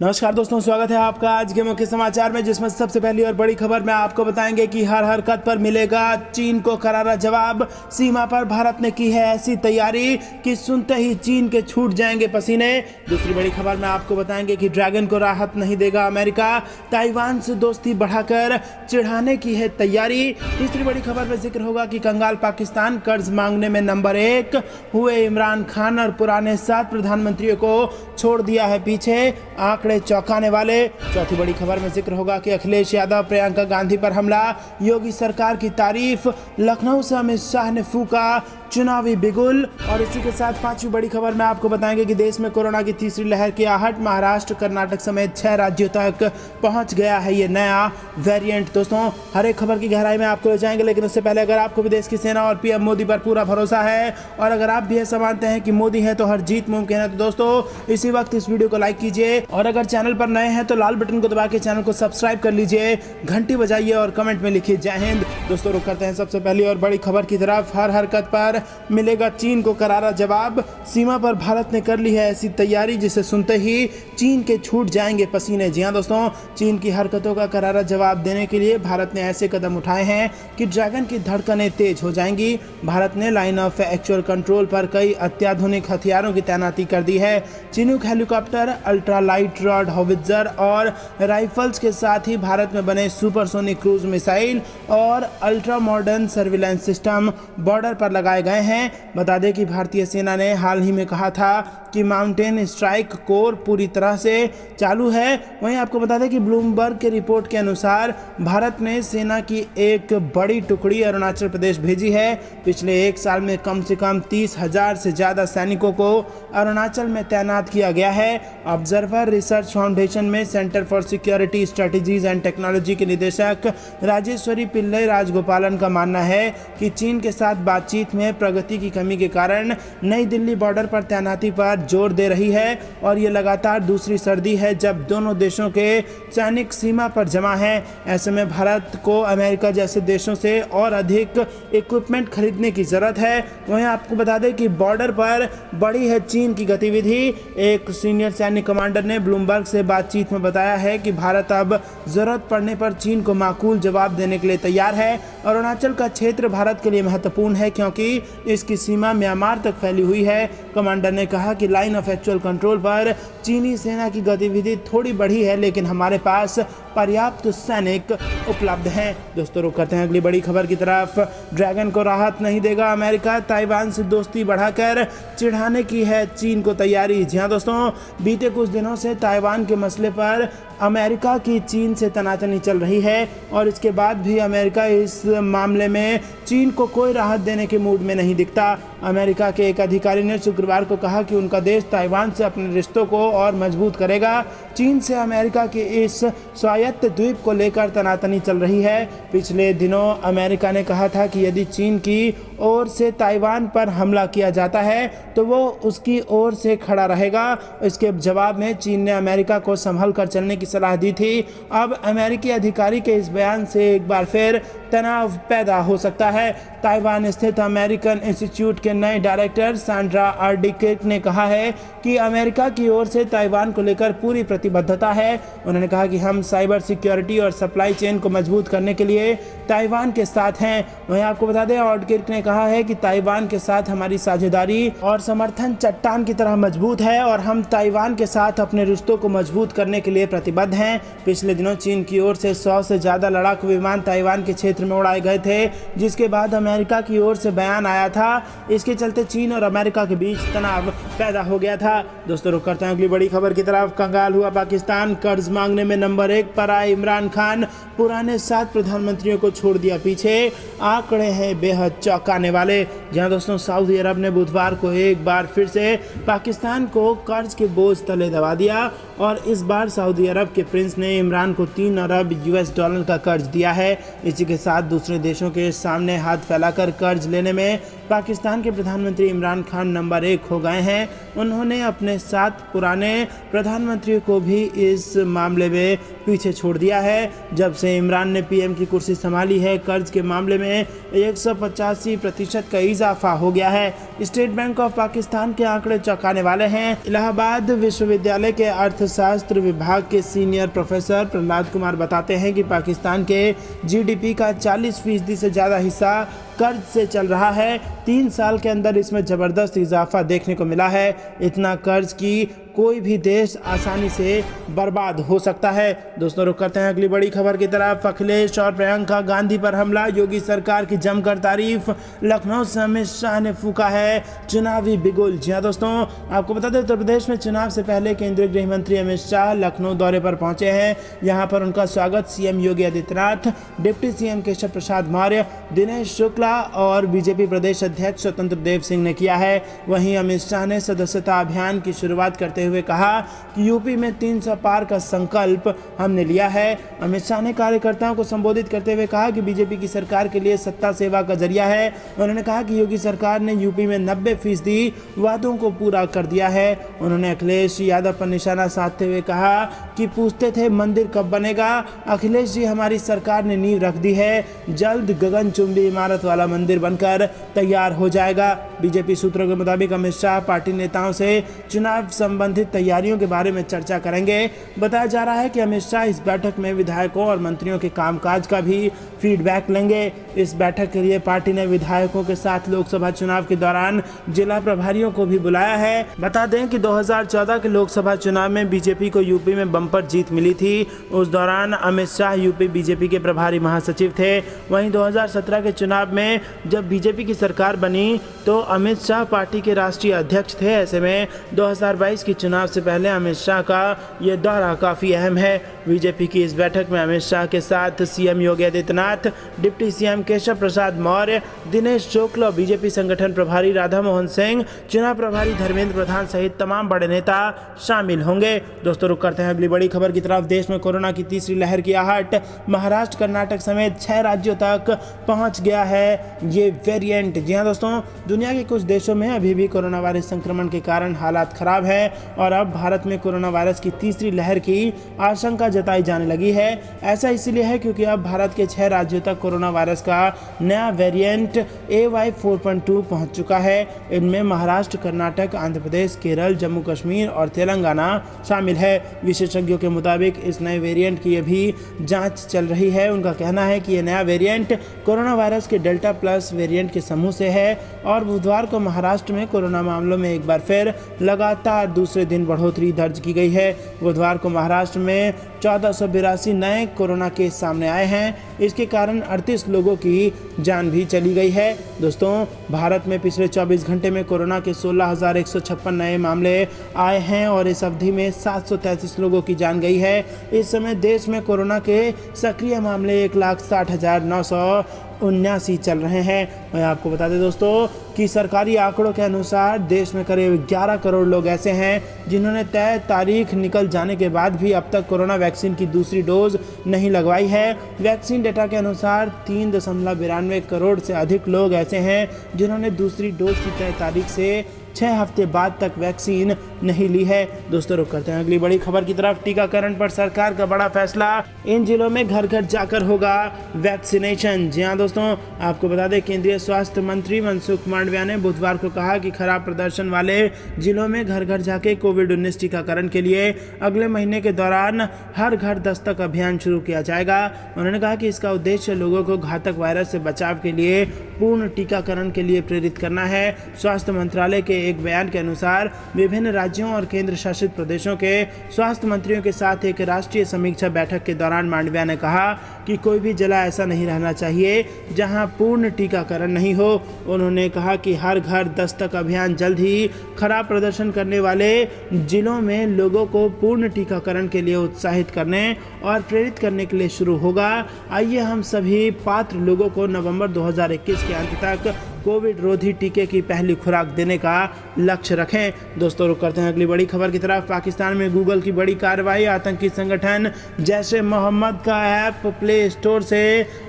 नमस्कार दोस्तों, स्वागत है आपका आज के मुख्य समाचार में, जिसमें सबसे पहली और बड़ी खबर में आपको बताएंगे कि हर हरकत पर मिलेगा चीन को करारा जवाब। सीमा पर भारत ने की है ऐसी तैयारी कि सुनते ही चीन के छूट जाएंगे पसीने। दूसरी बड़ी खबर में आपको बताएंगे कि ड्रैगन को राहत नहीं देगा अमेरिका, ताइवान से दोस्ती बढ़ाकर चिढ़ाने की है तैयारी। तीसरी बड़ी खबर में जिक्र होगा कि कंगाल पाकिस्तान कर्ज मांगने में नंबर 1 हुए इमरान खान और पुराने 7 प्रधानमंत्रियों को छोड़ दिया है पीछे, आंकड़े चौंकाने वाले। चौथी बड़ी खबर में जिक्र होगा कि अखिलेश यादव प्रियंका गांधी पर हमला, योगी सरकार की तारीफ, लखनऊ से अमित शाह ने फूका चुनावी बिगुल। और इसी के साथ पांचवी बड़ी खबर में आपको बताएंगे कि देश में कोरोना की तीसरी लहर की आहट, महाराष्ट्र कर्नाटक समेत 6 राज्यों तक पहुंच गया है ये नया वेरिएंट। दोस्तों, हर एक खबर की गहराई में आपको ले जाएंगे, लेकिन उससे पहले अगर आपको भी देश की सेना और पीएम मोदी पर पूरा भरोसा है और अगर आप भी ऐसा मानते हैं कि मोदी है तो हर जीत मुमकिन है, तो दोस्तों इसी वक्त इस वीडियो को लाइक कीजिए और अगर चैनल पर नए हैं तो लाल बटन को दबा के चैनल को सब्सक्राइब कर लीजिए, घंटी बजाइए और कमेंट में लिखिए जय हिंद। दोस्तों, रुक करते हैं सबसे पहली और बड़ी खबर की तरफ। हर हरकत पर मिलेगा चीन को करारा जवाब। सीमा पर भारत ने कर ली है ऐसी तैयारी जिसे सुनते ही चीन के छूट जाएंगे पसीने। जी हां दोस्तों, चीन की हरकतों का करारा जवाब देने के लिए भारत ने ऐसे कदम उठाए हैं कि ड्रैगन की धड़कनें तेज हो जाएंगी। भारत ने लाइन ऑफ एक्चुअल कंट्रोल पर कई अत्याधुनिक हथियारों की तैनाती कर दी है। Chinook helicopter, ultra light rod howitzer और राइफल्स के साथ ही भारत में बने सुपरसोनिक क्रूज मिसाइल और ultra modern surveillance system border पर लगाए गए हैं। बता दें कि भारतीय सेना ने हाल ही में कहा था कि माउंटेन स्ट्राइक कोर पूरी तरह से चालू है। वहीं आपको बता दें कि ब्लूमबर्ग के रिपोर्ट के अनुसार भारत ने सेना की एक बड़ी टुकड़ी अरुणाचल प्रदेश भेजी है। पिछले 1 साल में कम से कम 30,000 से ज़्यादा सैनिकों को अरुणाचल में तैनात किया गया है। ऑब्जर्वर रिसर्च फाउंडेशन में centre for security strategies and technology के निदेशक राजेश्वरी पिल्लई राजगोपालन का मानना है कि चीन के साथ बातचीत में प्रगति की कमी के कारण नई दिल्ली बॉर्डर पर तैनाती पर जोर दे रही है और ये लगातार दूसरी सर्दी है जब दोनों देशों के सैनिक सीमा पर जमा हैं। ऐसे में भारत को अमेरिका जैसे देशों से और अधिक इक्विपमेंट खरीदने की जरूरत है। वहीं आपको बता दें कि बॉर्डर पर बढ़ी है चीन की गतिविधि। एक सीनियर सैनिक कमांडर ने ब्लूमबर्ग से बातचीत में बताया है कि भारत अब जरूरत पड़ने पर चीन को माकूल जवाब देने के लिए तैयार है। अरुणाचल का क्षेत्र भारत के लिए महत्वपूर्ण है क्योंकि इसकी सीमा म्यांमार तक फैली हुई है। कमांडर ने कहा कि लाइन ऑफ एक्चुअल कंट्रोल पर चीनी सेना की गतिविधि थोड़ी बढ़ी है, लेकिन हमारे पास पर्याप्त सैनिक उपलब्ध हैं। दोस्तों, रुक करते हैं अगली बड़ी खबर की तरफ। ड्रैगन को राहत नहीं देगा अमेरिका, ताइवान से दोस्ती बढ़ाकर चिढ़ाने की है चीन को तैयारी। जी हां दोस्तों, बीते कुछ दिनों से ताइवान के मसले पर अमेरिका की चीन से तनातनी चल रही है और इसके बाद भी अमेरिका इस मामले में चीन को कोई राहत देने के मूड में नहीं दिखता। अमेरिका के एक अधिकारी ने शुक्रवार को कहा कि उनका देश ताइवान से अपने रिश्तों को और मजबूत करेगा। चीन से अमेरिका के इस स्वायत्त द्वीप को लेकर तनातनी चल रही है। पिछले दिनों अमेरिका ने कहा था कि यदि चीन की ओर से ताइवान पर हमला किया जाता है तो वो उसकी ओर से खड़ा रहेगा। इसके जवाब में चीन ने अमेरिका को संभल कर चलने की सलाह दी थी। अब अमेरिकी अधिकारी के इस बयान से एक बार फिर तनाव पैदा हो सकता है। ताइवान स्थित अमेरिकन इंस्टीट्यूट के नए डायरेक्टर सैंड्रा आर्डिकिक ने कहा है कि अमेरिका की ओर से ताइवान को लेकर पूरी प्रतिबद्धता है। उन्होंने कहा कि हम साइबर सिक्योरिटी और सप्लाई चेन को मजबूत करने के लिए ताइवान के साथ हैं। वहीं आपको बता दें, आर्डिकिक ने कहा है कि ताइवान के साथ हमारी साझेदारी और समर्थन चट्टान की तरह मजबूत है और हम ताइवान के साथ अपने रिश्तों को मजबूत करने के लिए प्रतिबद्ध हैं। पिछले दिनों चीन की ओर से 100 से ज़्यादा लड़ाकू विमान ताइवान के क्षेत्र में उड़ाए गए थे, जिसके बाद अमेरिका की ओर से बयान आया था। इसके चलते चीन और अमेरिका के बीच तनाव पैदा हो गया था। दोस्तों, रुक करते हैं अगली बड़ी खबर की तरफ। कंगाल हुआ पाकिस्तान, कर्ज मांगने में नंबर 1 पर आए इमरान खान, पुराने 7 प्रधानमंत्रियों को छोड़ दिया पीछे, आंकड़े हैं बेहद चौंकाने वाले। जहां दोस्तों, सऊदी अरब ने बुधवार को एक बार फिर से पाकिस्तान को कर्ज के बोझ तले दबा दिया और इस बार सऊदी अरब के प्रिंस ने इमरान को 3 अरब US डॉलर का कर्ज दिया है। इसी के साथ दूसरे देशों के सामने हाथ फैलाकर कर्ज लेने में पाकिस्तान के प्रधानमंत्री इमरान खान नंबर 1 हो गए हैं। उन्होंने अपने 7 पुराने प्रधानमंत्रियों को भी इस मामले में पीछे छोड़ दिया है। जब से इमरान ने पीएम की कुर्सी संभाली है, कर्ज के मामले में 185% का इजाफा हो गया है। स्टेट बैंक ऑफ पाकिस्तान के आंकड़े चौंकाने वाले हैं। इलाहाबाद विश्वविद्यालय के अर्थशास्त्र विभाग के सीनियर प्रोफेसर प्रहलाद कुमार बताते हैं कि पाकिस्तान के जीडीपी का 40% से ज़्यादा हिस्सा कर्ज से चल रहा है। 3 साल के अंदर इसमें ज़बरदस्त इजाफा देखने को मिला है। इतना कर्ज की कोई भी देश आसानी से बर्बाद हो सकता है। दोस्तों, रुक करते हैं अगली बड़ी खबर की तरफ। अखिलेश और प्रियंका गांधी पर हमला, योगी सरकार की जमकर तारीफ। लखनऊ से अमित शाह ने फूका है चुनावी बिगुल। जी हाँ दोस्तों, आपको बता दें उत्तर प्रदेश में चुनाव से पहले केंद्रीय गृह मंत्री अमित शाह लखनऊ दौरे पर पहुंचे हैं। यहाँ पर उनका स्वागत CM Yogi Adityanath, deputy CM Keshav Prasad Maurya, Dinesh Shukla और बीजेपी प्रदेश अध्यक्ष स्वतंत्र देव सिंह ने किया है। वहीं अमित शाह ने सदस्यता अभियान की शुरुआत करते हुए कहा कि यूपी में 300 पार का संकल्प हमने लिया है। अमित शाह ने कार्यकर्ताओं को संबोधित करते हुए कहा कि बीजेपी की सरकार के लिए सत्ता सेवा का जरिया है। उन्होंने कहा कि योगी सरकार ने यूपी में 90% वादों को पूरा कर दिया है। उन्होंने अखिलेश यादव पर निशाना साधते हुए कहा कि पूछते थे मंदिर कब बनेगा। अखिलेश जी, हमारी सरकार ने नींव रख दी है, जल्द गगनचुंबी इमारत वाला मंदिर बनकर तैयार हो जाएगा। बीजेपी सूत्रों के मुताबिक अमित शाह पार्टी नेताओं से चुनाव संबंधित तैयारियों के बारे में चर्चा करेंगे। बताया जा रहा है कि अमित शाह इस बैठक में विधायकों और मंत्रियों के कामकाज का भी फीडबैक लेंगे। इस बैठक के लिए पार्टी ने विधायकों के साथ लोकसभा चुनाव के दौरान जिला प्रभारियों को भी बुलाया है। बता दें कि 2014 के लोकसभा चुनाव में बीजेपी को यूपी में बम्पर जीत मिली थी। उस दौरान अमित शाह यूपी बीजेपी के प्रभारी महासचिव थे। वहीं 2017 के चुनाव में जब बीजेपी की सरकार बनी तो अमित शाह पार्टी के राष्ट्रीय अध्यक्ष थे। ऐसे में 2022 की चुनाव से पहले अमित शाह का ये दौरा काफ़ी अहम है। बीजेपी की इस बैठक में अमित शाह के साथ CM Yogi Adityanath, deputy CM Keshav Prasad Maurya, Dinesh शुक्ल, बीजेपी संगठन प्रभारी राधा मोहन सिंह, चुनाव प्रभारी धर्मेंद्र प्रधान सहित तमाम बड़े नेता शामिल होंगे। दोस्तों, रुक करते हैं अगली बड़ी खबर की तरफ। देश में कोरोना की तीसरी लहर की आहट, महाराष्ट्र, कर्नाटक समेत 6 राज्यों तक पहुंच गया है ये वेरिएंट। जी हाँ दोस्तों, दुनिया के कुछ देशों में अभी भी कोरोना वायरस संक्रमण के कारण हालात खराब है और अब भारत में कोरोना वायरस की तीसरी लहर की आशंका जताई जाने लगी है। ऐसा इसलिए है क्योंकि अब भारत के 6 राज्यों तक कोरोना वायरस का नया वेरिएंट AY4.2 पहुंच चुका है। इनमें महाराष्ट्र, कर्नाटक, आंध्र प्रदेश, केरल, जम्मू कश्मीर और तेलंगाना शामिल है। विशेषज्ञों के मुताबिक इस नए वेरिएंट की अभी जांच चल रही है। उनका कहना है कि यह नया वेरिएंट कोरोना वायरस के डेल्टा प्लस वेरिएंट के समूह से है और बुधवार को महाराष्ट्र में कोरोना मामलों में एक बार फिर लगातार दूसरे दिन बढ़ोतरी दर्ज की गई है। बुधवार को महाराष्ट्र में 1482 नए कोरोना केस सामने आए हैं। इसके कारण 38 लोगों की जान भी चली गई है। दोस्तों, भारत में पिछले 24 घंटे में कोरोना के 16,156 नए मामले आए हैं और इस अवधि में 733 लोगों की जान गई है। इस समय देश में कोरोना के सक्रिय मामले 1,60,979 चल रहे हैं। मैं आपको बता दें दोस्तों कि सरकारी आंकड़ों के अनुसार देश में करीब 11 करोड़ लोग ऐसे हैं जिन्होंने तय तारीख निकल जाने के बाद भी अब तक कोरोना वैक्सीन की दूसरी डोज नहीं लगवाई है। वैक्सीन डेटा के अनुसार 3.92 करोड़ से अधिक लोग ऐसे हैं जिन्होंने दूसरी डोज की तय तारीख से 6 हफ्ते बाद तक वैक्सीन नहीं ली है। दोस्तों, रुक करते हैं अगली बड़ी खबर की तरफ। टीकाकरण पर सरकार का बड़ा फैसला, इन जिलों में घर घर जाकर होगा वैक्सीनेशन। जी हाँ दोस्तों, आपको बता दें केंद्रीय स्वास्थ्य मंत्री मनसुख मांडविया ने बुधवार को कहा कि खराब प्रदर्शन वाले जिलों में घर घर जाके कोविड-19 टीकाकरण के लिए अगले महीने के दौरान हर घर दस्तक अभियान शुरू किया जाएगा। उन्होंने कहा कि इसका उद्देश्य लोगों को घातक वायरस से बचाव के लिए पूर्ण टीकाकरण के लिए प्रेरित करना है। स्वास्थ्य मंत्रालय के एक बयान के अनुसार विभिन्न राज्यों और केंद्र शासित प्रदेशों के स्वास्थ्य मंत्रियों के साथ एक राष्ट्रीय समीक्षा बैठक के दौरान मांडविया ने कहा कि कोई भी जिला ऐसा नहीं रहना चाहिए जहां पूर्ण टीकाकरण नहीं हो। उन्होंने कहा कि हर घर दस्तक अभियान जल्द ही खराब प्रदर्शन करने वाले जिलों में लोगों को पूर्ण टीकाकरण के लिए उत्साहित करने और प्रेरित करने के लिए शुरू होगा। आइए हम सभी पात्र लोगों को नवंबर 2021 के अंत तक कोविड रोधी टीके की पहली खुराक देने का लक्ष्य रखें। दोस्तों रुक करते हैं अगली बड़ी खबर की तरफ। पाकिस्तान में गूगल की बड़ी कार्रवाई, आतंकी संगठन जैश ए मोहम्मद का ऐप प्ले स्टोर से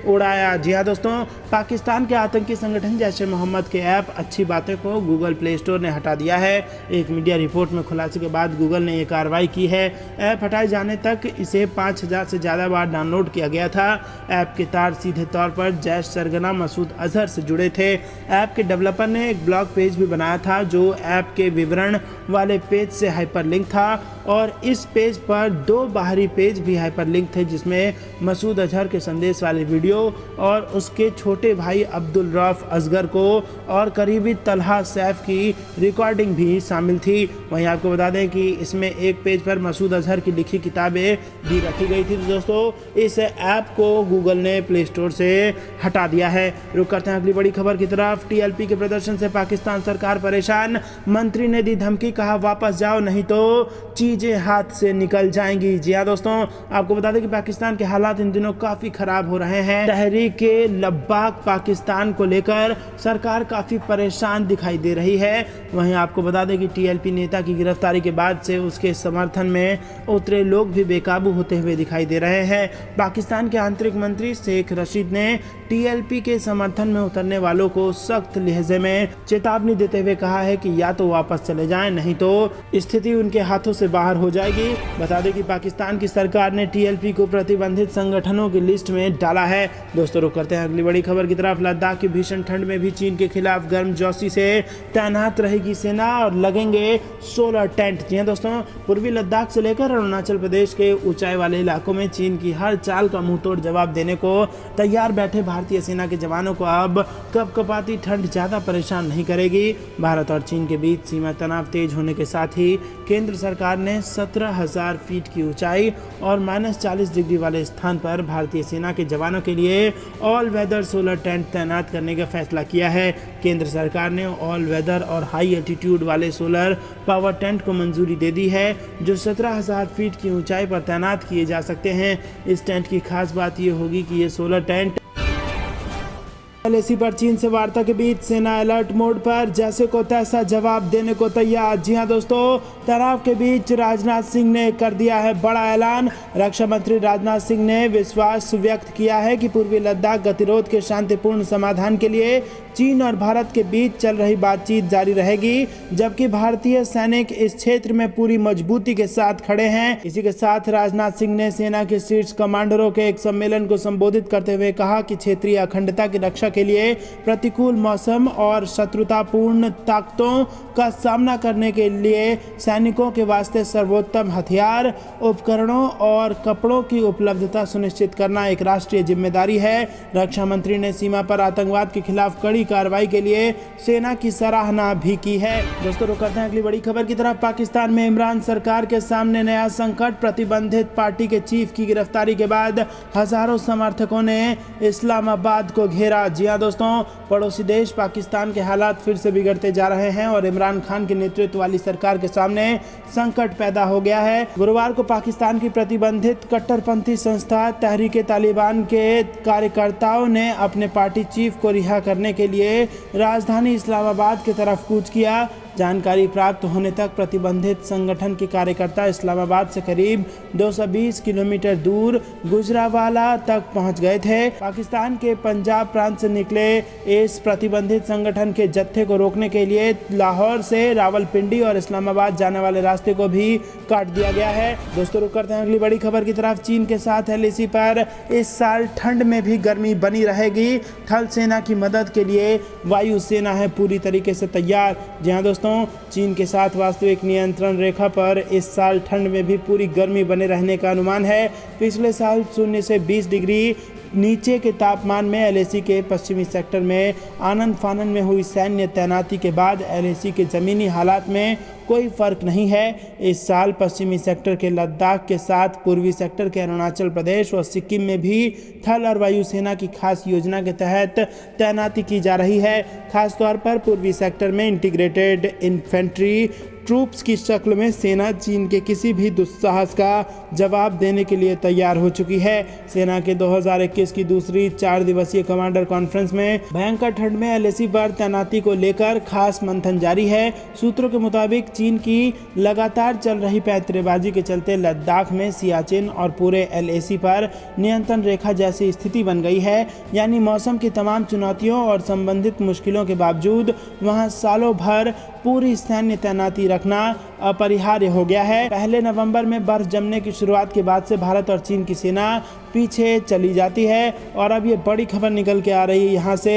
उड़ाया। जी हाँ दोस्तों, पाकिस्तान के आतंकी संगठन जैश ए मोहम्मद के ऐप अच्छी बातें को गूगल प्ले स्टोर ने हटा दिया है। एक मीडिया रिपोर्ट में खुलासे के बाद गूगल ने यह कार्रवाई की है। ऐप हटाए जाने तक इसे 5000 से ज़्यादा बार डाउनलोड किया गया था। ऐप के तार सीधे तौर पर जैश सरगना मसूद अजहर से जुड़े थे। ऐप के डेवलपर ने एक ब्लॉग पेज भी बनाया था जो ऐप के विवरण वाले पेज से हाइपरलिंक था, और इस पेज पर 2 बाहरी पेज भी हाइपरलिंक थे जिसमें मसूद अजहर के संदेश वाले वीडियो और उसके छोटे भाई अब्दुल रऊफ असगर को और करीबी तलहा सैफ की रिकॉर्डिंग भी शामिल थी। वहीं आपको बता दें कि इसमें एक पेज पर मसूद अजहर की लिखी किताबें भी रखी गई थी। तो दोस्तों इस ऐप को गूगल ने प्ले स्टोर से हटा दिया है। रुक करते हैं अगली बड़ी खबर की तरफ। टीएलपी के प्रदर्शन से पाकिस्तान सरकार परेशान, मंत्री ने दी धमकी, कहा वापस जाओ नहीं तो चीजें हाथ से निकल जाएंगी। जी हाँ दोस्तों, आपको बता दें कि पाकिस्तान के हालात इन दिनों काफी खराब हो रहे हैं। तहरीक लब्बाक पाकिस्तान को लेकर सरकार काफी परेशान दिखाई दे रही है। वहीं आपको बता दें कि टीएलपी नेता की गिरफ्तारी के बाद से उसके समर्थन में उतरे लोग भी बेकाबू होते हुए दिखाई दे रहे हैं। पाकिस्तान के आंतरिक मंत्री शेख रशीद ने टीएलपी के समर्थन में उतरने वालों को सख्त लहजे में चेतावनी देते हुए कहा है कि या तो वापस चले जाएं, नहीं तो स्थिति उनके हाथों से बाहर हो जाएगी। बता दें कि पाकिस्तान की सरकार ने टीएलपी को प्रतिबंधित संगठनों की लिस्ट में डाला है। दोस्तों रुक करते हैं अगली बड़ी खबर की तरफ। लद्दाख की भीषण ठंड में भी चीन के खिलाफ गर्मजोशी से तैनात रहेगी सेना और लगेंगे सोलर टेंट। जी हाँ दोस्तों, पूर्वी लद्दाख से लेकर अरुणाचल प्रदेश के ऊंचाई वाले इलाकों में चीन की हर चाल का मुंहतोड़ जवाब देने को तैयार बैठे भारतीय सेना के जवानों को अब कपकपाती ठंड ज्यादा परेशान नहीं करेगी। भारत और चीन के बीच सीमा तनाव तेज होने के साथ ही केंद्र सरकार ने 17,000 फीट की ऊंचाई और -40 डिग्री वाले स्थान पर भारतीय सेना के जवानों के लिए ऑल वेदर सोलर टेंट तैनात करने का फैसला किया है। केंद्र सरकार ने ऑल वेदर और हाई एल्टीट्यूड वाले सोलर पावर टेंट को मंजूरी दे दी है जो 17,000 फीट की ऊंचाई पर तैनात किए जा सकते हैं। इस टेंट की खास बात यह होगी कि ये सोलर टेंट एलएसी पर चीन से वार्ता के बीच सेना अलर्ट मोड पर, जैसे को तैसा जवाब देने को तैयार। जी हां दोस्तों, तनाव के बीच राजनाथ सिंह ने कर दिया है बड़ा ऐलान। रक्षा मंत्री राजनाथ सिंह ने विश्वास व्यक्त किया है कि पूर्वी लद्दाख गतिरोध के शांतिपूर्ण समाधान के लिए चीन और भारत के बीच चल रही बातचीत जारी रहेगी, जबकि भारतीय सैनिक इस क्षेत्र में पूरी मजबूती के साथ खड़े हैं। इसी के साथ राजनाथ सिंह ने सेना के शीर्ष कमांडरों के एक सम्मेलन को संबोधित करते हुए कहा कि क्षेत्रीय अखंडता की रक्षा के लिए प्रतिकूल मौसम और शत्रुतापूर्ण ताकतों का सामना करने के लिए सैनिकों के वास्ते सर्वोत्तम हथियार, उपकरणों और कपड़ों की उपलब्धता सुनिश्चित करना एक राष्ट्रीय जिम्मेदारी है। रक्षा मंत्री ने सीमा पर आतंकवाद के खिलाफ कड़ी कार्रवाई के लिए सेना की सराहना भी की है। दोस्तों रुक करते हैं अगली बड़ी खबर की तरफ। पाकिस्तान में इमरान सरकार के सामने नया संकट, प्रतिबंधित पार्टी के चीफ की गिरफ्तारी के बाद हजारों समर्थकों ने इस्लामाबाद को घेरा। जी हां दोस्तों, पड़ोसी देश पाकिस्तान के हालात फिर से बिगड़ते जा रहे हैं और इमरान खान के नेतृत्व वाली सरकार के सामने संकट पैदा हो गया है। गुरुवार को पाकिस्तान की प्रतिबंधित कट्टरपंथी संस्था तहरीक तालिबान के कार्यकर्ताओं ने अपने पार्टी चीफ को रिहा करने के लिए राजधानी इस्लामाबाद की तरफ कूच किया। जानकारी प्राप्त होने तक प्रतिबंधित संगठन के कार्यकर्ता इस्लामाबाद से करीब 220 किलोमीटर दूर गुजरावाला तक पहुंच गए थे। पाकिस्तान के पंजाब प्रांत से निकले इस प्रतिबंधित संगठन के जत्थे को रोकने के लिए लाहौर से रावलपिंडी और इस्लामाबाद जाने वाले रास्ते को भी काट दिया गया है। दोस्तों रुक करते हैं अगली बड़ी खबर की तरफ। चीन के साथ एलएसी पर इस साल ठंड में भी गर्मी बनी रहेगी। थल सेना की मदद के लिए वायुसेना है पूरी तरीके से तैयार। जी हाँ दोस्तों, चीन के साथ वास्तविक नियंत्रण रेखा पर इस साल ठंड में भी पूरी गर्मी बने रहने का अनुमान है। पिछले साल 0 से 20 डिग्री नीचे के तापमान में एलएसी के पश्चिमी सेक्टर में आनंद फानन में हुई सैन्य तैनाती के बाद एलएसी के ज़मीनी हालात में कोई फर्क नहीं है। इस साल पश्चिमी सेक्टर के लद्दाख के साथ पूर्वी सेक्टर के अरुणाचल प्रदेश और सिक्किम में भी थल और वायुसेना की खास योजना के तहत तैनाती की जा रही है। खासतौर पर पूर्वी सेक्टर में इंटीग्रेटेड इन्फेंट्री ट्रूप्स की शक्ल में सेना चीन के किसी भी दुस्साहस का जवाब देने के लिए तैयार हो चुकी है। सेना के 2021 की दूसरी 4 दिवसीय कमांडर कॉन्फ्रेंस में भयंकर ठंड में एलएसी पर तैनाती को लेकर खास मंथन जारी है। सूत्रों के मुताबिक चीन की लगातार चल रही पैंतरेबाजी के चलते लद्दाख में सियाचिन और पूरे एलएसी पर नियंत्रण रेखा जैसी स्थिति बन गई है। यानी मौसम की तमाम चुनौतियों और संबंधित मुश्किलों के बावजूद वहां सालों भर पूरी सैन्य तैनाती रखना अपरिहार्य हो गया है। पहले नवंबर में बर्फ जमने की शुरुआत के बाद से भारत और चीन की सेना पीछे चली जाती है और अब ये बड़ी खबर निकल के आ रही है यहाँ से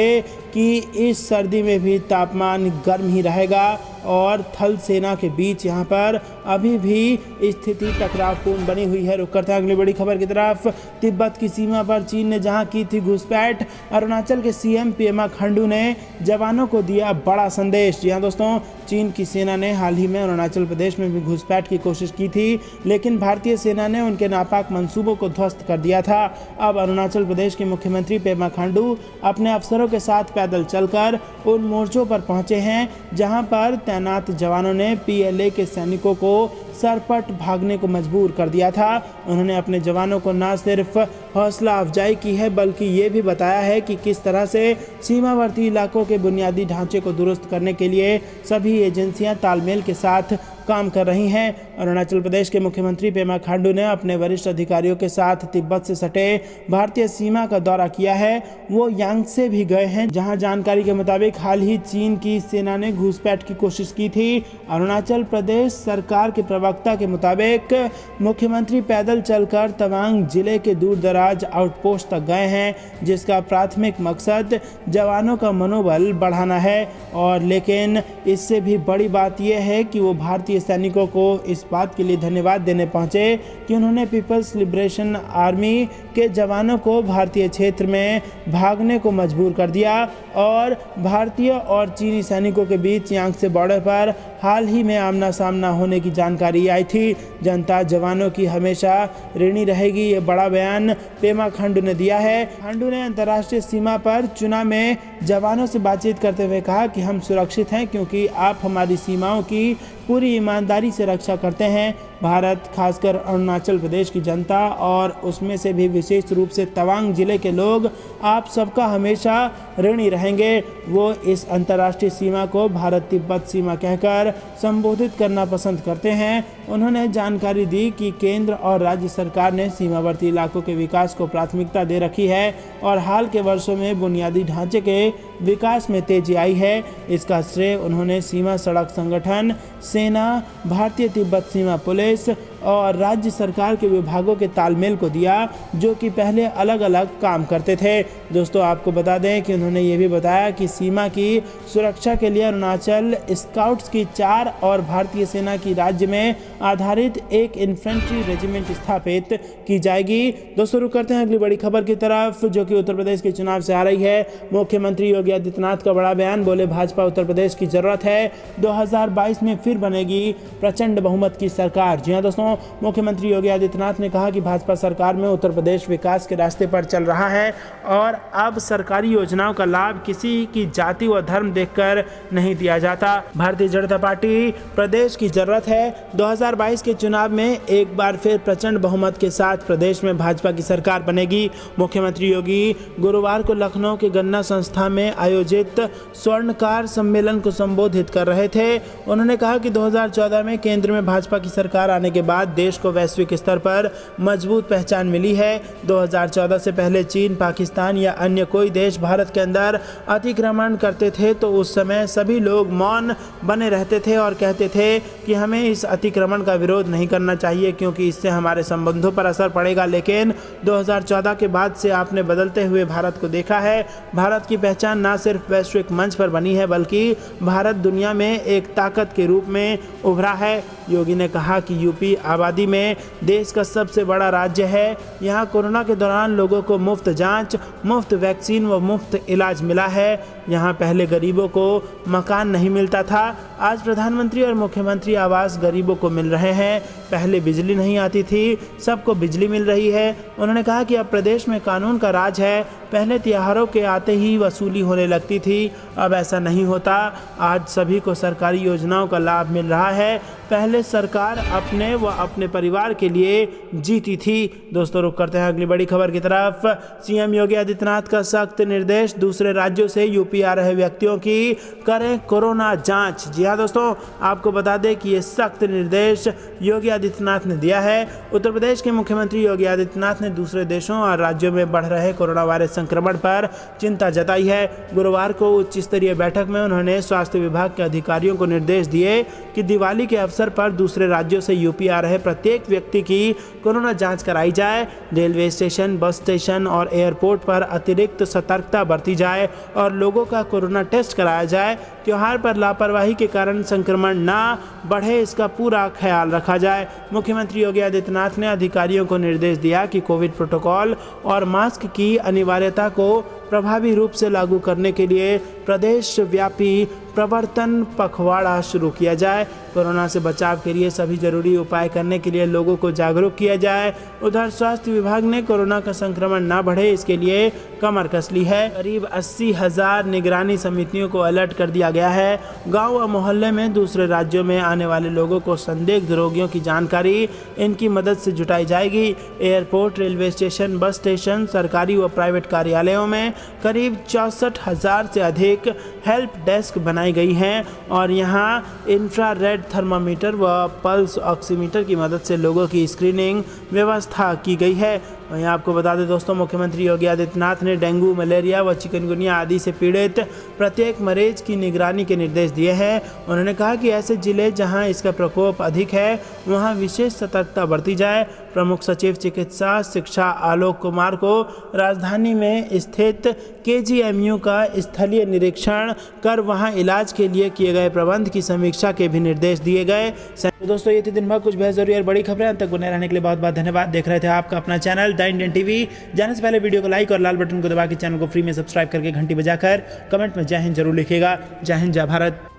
कि इस सर्दी में भी तापमान गर्म ही रहेगा और थल सेना के बीच यहाँ पर अभी भी स्थिति टकरावपूर्ण बनी हुई है। रुक करते हैं अगली बड़ी खबर की तरफ। तिब्बत की सीमा पर चीन ने जहां की थी घुसपैठ, अरुणाचल के सीएम पेमा खांडू ने जवानों को दिया बड़ा संदेश। जी हाँ दोस्तों, चीन की सेना ने हाल ही में अरुणाचल प्रदेश में भी घुसपैठ की कोशिश की थी, लेकिन भारतीय सेना ने उनके नापाक मंसूबों को ध्वस्त कर दिया था। अब अरुणाचल प्रदेश के मुख्यमंत्री पेमा खांडू अपने अफसरों के साथ पैदल चलकर उन मोर्चों पर पहुंचे हैं जहां पर तैनात जवानों ने पीएलए के सैनिकों को सरपट भागने को मजबूर कर दिया था। उन्होंने अपने जवानों को न सिर्फ हौसला अफजाई की है बल्कि ये भी बताया है कि किस तरह से सीमावर्ती इलाकों के बुनियादी ढांचे को दुरुस्त करने के लिए सभी एजेंसियां तालमेल के साथ काम कर रही हैं। अरुणाचल प्रदेश के मुख्यमंत्री पेमा खांडू ने अपने वरिष्ठ अधिकारियों के साथ तिब्बत से सटे भारतीय सीमा का दौरा किया है। वो यांगसे भी गए हैं, जहां जानकारी के मुताबिक हाल ही चीन की सेना ने घुसपैठ की कोशिश की थी। अरुणाचल प्रदेश सरकार के प्रवक्ता के मुताबिक मुख्यमंत्री पैदल चलकर तवांग जिले के दूर दराज आउटपोस्ट तक गए हैं, जिसका प्राथमिक मकसद जवानों का मनोबल बढ़ाना है। और लेकिन इससे भी बड़ी बात यह है कि वो भारतीय सैनिकों को इस बात के लिए धन्यवाद देने पहुंचे कि उन्होंने पीपल्स लिबरेशन आर्मी के जवानों को भारतीय क्षेत्र में भागने को मजबूर कर दिया। और भारतीय और चीनी सैनिकों के बीच यांगसे बॉर्डर पर हाल ही में आमना सामना होने की जानकारी आई थी। जनता जवानों की हमेशा ऋणी रहेगी, ये बड़ा बयान पेमा खांडू ने दिया है। खांडू ने अंतर्राष्ट्रीय सीमा पर चुनाव में जवानों से बातचीत करते हुए कहा कि हम सुरक्षित हैं क्योंकि आप हमारी सीमाओं की पूरी ईमानदारी से रक्षा करते हैं। भारत, खासकर अरुणाचल प्रदेश की जनता और उसमें से भी विशेष रूप से तवांग जिले के लोग आप सबका हमेशा ऋणी रहेंगे। वो इस अंतर्राष्ट्रीय सीमा को भारत तिब्बत सीमा कहकर संबोधित करना पसंद करते हैं। उन्होंने जानकारी दी कि केंद्र और राज्य सरकार ने सीमावर्ती इलाकों के विकास को प्राथमिकता दे रखी है और हाल के वर्षों में बुनियादी ढांचे के विकास में तेजी आई है। इसका श्रेय उन्होंने सीमा सड़क संगठन, सेना, भारतीय तिब्बत सीमा पुलिस और राज्य सरकार के विभागों के तालमेल को दिया, जो कि पहले अलग अलग काम करते थे। दोस्तों, आपको बता दें कि उन्होंने ये भी बताया कि सीमा की सुरक्षा के लिए अरुणाचल स्काउट्स की 4 और भारतीय सेना की राज्य में आधारित एक इन्फेंट्री रेजिमेंट स्थापित की जाएगी। दोस्तों, रुक करते हैं अगली बड़ी खबर की तरफ, जो कि उत्तर प्रदेश के चुनाव से आ रही है। मुख्यमंत्री योगी आदित्यनाथ का बड़ा बयान, बोले भाजपा उत्तर प्रदेश की जरूरत है, 2022 में फिर बनेगी प्रचंड बहुमत की सरकार। जी हाँ दोस्तों, मुख्यमंत्री योगी आदित्यनाथ ने कहा कि भाजपा सरकार में उत्तर प्रदेश विकास के रास्ते पर चल रहा है और अब सरकारी योजनाओं का लाभ किसी की जाति व धर्म देखकर नहीं दिया जाता। भारतीय जनता पार्टी प्रदेश की जरूरत है। 2022 के चुनाव में एक बार फिर प्रचंड बहुमत के साथ प्रदेश में भाजपा की सरकार बनेगी। मुख्यमंत्री योगी गुरुवार को लखनऊ के गन्ना संस्था में आयोजित स्वर्णकार सम्मेलन को संबोधित कर रहे थे। उन्होंने कहा कि 2014 में केंद्र में भाजपा की सरकार आने के बाद देश को वैश्विक स्तर पर मजबूत पहचान मिली है। 2014 से पहले चीन, पाकिस्तान या अन्य कोई देश भारत के अंदर अतिक्रमण करते थे तो उस समय सभी लोग मौन बने रहते थे और कहते थे कि हमें इस अतिक्रमण का विरोध नहीं करना चाहिए क्योंकि इससे हमारे संबंधों पर असर पड़ेगा। लेकिन 2014 के बाद से आपने बदलते हुए भारत को देखा है। भारत की पहचान न सिर्फ वैश्विक मंच पर बनी है बल्कि भारत दुनिया में एक ताकत के रूप में उभरा है। योगी ने कहा कि यूपी आबादी में देश का सबसे बड़ा राज्य है। यहाँ कोरोना के दौरान लोगों को मुफ्त जांच, मुफ्त वैक्सीन व मुफ्त इलाज मिला है। यहाँ पहले गरीबों को मकान नहीं मिलता था, आज प्रधानमंत्री और मुख्यमंत्री आवास गरीबों को मिल रहे हैं। पहले बिजली नहीं आती थी, सबको बिजली मिल रही है। उन्होंने कहा कि अब प्रदेश में कानून का राज है। पहले त्योहारों के आते ही वसूली होने लगती थी, अब ऐसा नहीं होता। आज सभी को सरकारी योजनाओं का लाभ मिल रहा है। पहले सरकार अपने व अपने परिवार के लिए जीती थी। दोस्तों रुक करते हैं अगली बड़ी खबर की तरफ। सीएम योगी आदित्यनाथ का सख्त निर्देश, दूसरे राज्यों से यूपी आ रहे व्यक्तियों की करें कोरोना जांच। जी हाँ दोस्तों, आपको बता दें कि ये सख्त निर्देश योगी आदित्यनाथ ने दिया है। उत्तर प्रदेश के मुख्यमंत्री योगी आदित्यनाथ ने दूसरे देशों और राज्यों में बढ़ रहे कोरोना वायरस संक्रमण पर चिंता जताई है। गुरुवार को उच्च स्तरीय बैठक में उन्होंने स्वास्थ्य विभाग के अधिकारियों को निर्देश दिए कि दिवाली के अवसर पर दूसरे राज्यों से यूपी आ रहे प्रत्येक व्यक्ति की कोरोना जांच कराई जाए। रेलवे स्टेशन, बस स्टेशन और एयरपोर्ट पर अतिरिक्त सतर्कता बरती जाए और लोगों का कोरोना टेस्ट कराया जाए। त्योहार पर लापरवाही के कारण संक्रमण ना बढ़े, इसका पूरा ख्याल रखा जाए। मुख्यमंत्री योगी आदित्यनाथ ने अधिकारियों को निर्देश दिया कि कोविड प्रोटोकॉल और मास्क की अनिवार्यता को प्रभावी रूप से लागू करने के लिए प्रदेश व्यापी प्रवर्तन पखवाड़ा शुरू किया जाए। कोरोना से बचाव के लिए सभी जरूरी उपाय करने के लिए लोगों को जागरूक किया जाए। उधर स्वास्थ्य विभाग ने कोरोना का संक्रमण ना बढ़े, इसके लिए कमर कस ली है। करीब 80,000 निगरानी समितियों को अलर्ट कर दिया गया है। गांव व मोहल्ले में दूसरे राज्यों में आने वाले लोगों को संदिग्ध रोगियों की जानकारी इनकी मदद से जुटाई जाएगी। Airport, railway station, bus station, सरकारी व प्राइवेट कार्यालयों में करीब 64,000 से अधिक हेल्प डेस्क बनाई गई हैं और यहां इंफ्रारेड थर्मामीटर व पल्स ऑक्सीमीटर की मदद से लोगों की स्क्रीनिंग व्यवस्था की गई है। वहीं आपको बता दें दोस्तों, मुख्यमंत्री योगी आदित्यनाथ ने डेंगू, मलेरिया व चिकनगुनिया आदि से पीड़ित प्रत्येक मरीज की निगरानी के निर्देश दिए हैं। उन्होंने कहा कि ऐसे जिले जहां इसका प्रकोप अधिक है वहां विशेष सतर्कता बरती जाए। प्रमुख सचिव चिकित्सा शिक्षा आलोक कुमार को राजधानी में स्थित केजीएमयू का स्थलीय निरीक्षण कर वहां इलाज के लिए किए गए प्रबंध की समीक्षा के भी निर्देश दिए गए। तो दोस्तों ये थी दिन भर कुछ बेहद जरूरी और बड़ी खबरें। अंत तक बने रहने के लिए बहुत बहुत धन्यवाद। देख रहे थे आपका अपना चैनल द इंडियन टीवी। जाने से पहले वीडियो को लाइक और लाल बटन को दबा के चैनल को फ्री में सब्सक्राइब करके घंटी बजाकर कमेंट में जय हिंद जरूर लिखिएगा। जय हिंद, जय भारत।